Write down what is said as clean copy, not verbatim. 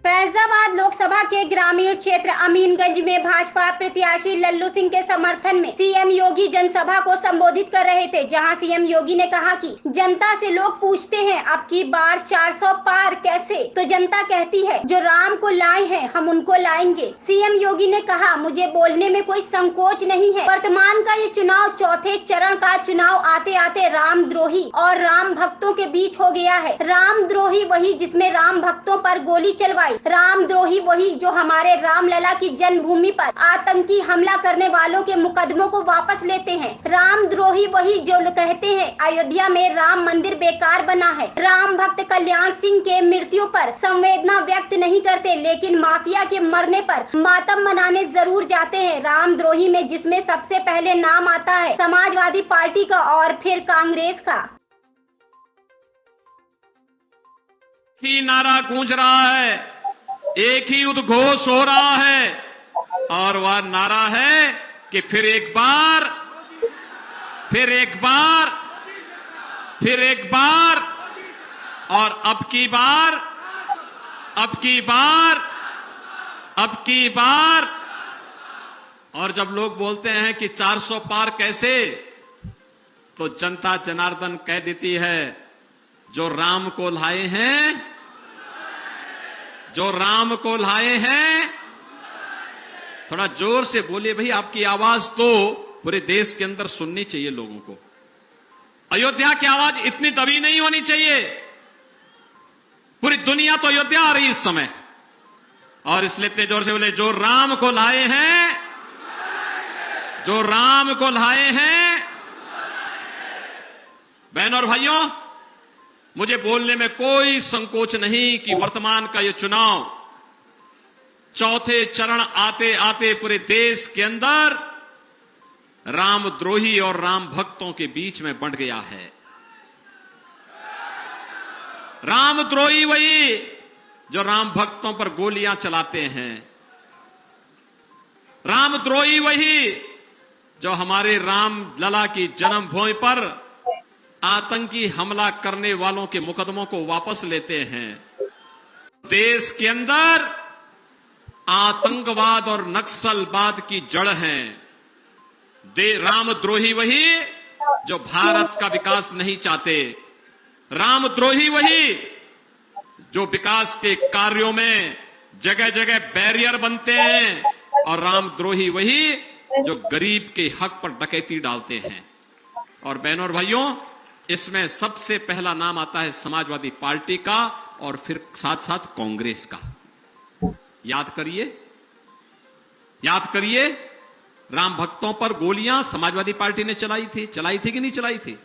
फैजाबाद लोकसभा के ग्रामीण क्षेत्र अमीनगंज में भाजपा प्रत्याशी लल्लू सिंह के समर्थन में सीएम योगी जनसभा को संबोधित कर रहे थे, जहां सीएम योगी ने कहा कि जनता से लोग पूछते हैं अब की बार 400 पार कैसे, तो जनता कहती है जो राम को लाए हैं हम उनको लाएंगे। सीएम योगी ने कहा, मुझे बोलने में कोई संकोच नहीं है। वर्तमान का ये चुनाव चौथे चरण का चुनाव आते आते रामद्रोही और राम भक्तों के बीच हो गया है। रामद्रोही वही जिसमें राम भक्तों पर गोली चलवाई, रामद्रोही वही जो हमारे रामलला की जन्मभूमि पर आतंकी हमला करने वालों के मुकदमों को वापस लेते हैं। रामद्रोही वही जो कहते हैं अयोध्या में राम मंदिर बेकार बना है। राम भक्त कल्याण सिंह के मृत्यु पर संवेदना व्यक्त नहीं करते, लेकिन माफिया के मरने पर मातम मनाने जरूर जाते हैं। रामद्रोही में जिसमें सबसे पहले नाम आता है समाजवादी पार्टी का और फिर कांग्रेस का। ही नारा गूंज रहा है, एक ही उद्घोष हो रहा है और वह नारा है कि फिर एक बार, फिर एक बार, फिर एक बार और अब की बार, अब की बार, अब की बार। और जब लोग बोलते हैं कि 400 पार कैसे, तो जनता जनार्दन कह देती है जो राम को लाए हैं, जो राम को लाए हैं। थोड़ा जोर से बोलिए भाई, आपकी आवाज तो पूरे देश के अंदर सुननी चाहिए लोगों को। अयोध्या की आवाज इतनी दबी नहीं होनी चाहिए। पूरी दुनिया तो अयोध्या आ रही इस समय, और इसलिए इतने जोर से बोले जो राम को लाए हैं, जो राम को लाए हैं। बहनों और भाइयों, मुझे बोलने में कोई संकोच नहीं कि वर्तमान का यह चुनाव चौथे चरण आते आते पूरे देश के अंदर रामद्रोही और राम भक्तों के बीच में बंट गया है। रामद्रोही वही जो राम भक्तों पर गोलियां चलाते हैं, रामद्रोही वही जो हमारे राम लला की जन्मभूमि पर आतंकी हमला करने वालों के मुकदमों को वापस लेते हैं। देश के अंदर आतंकवाद और नक्सलवाद की जड़ है। रामद्रोही वही जो भारत का विकास नहीं चाहते, रामद्रोही वही जो विकास के कार्यों में जगह जगह बैरियर बनते हैं, और रामद्रोही वही जो गरीब के हक पर डकैती डालते हैं। और बहनों और भाइयों, इसमें सबसे पहला नाम आता है समाजवादी पार्टी का और फिर साथ साथ कांग्रेस का। याद करिए, याद करिए, राम भक्तों पर गोलियां समाजवादी पार्टी ने चलाई थी कि नहीं चलाई थी?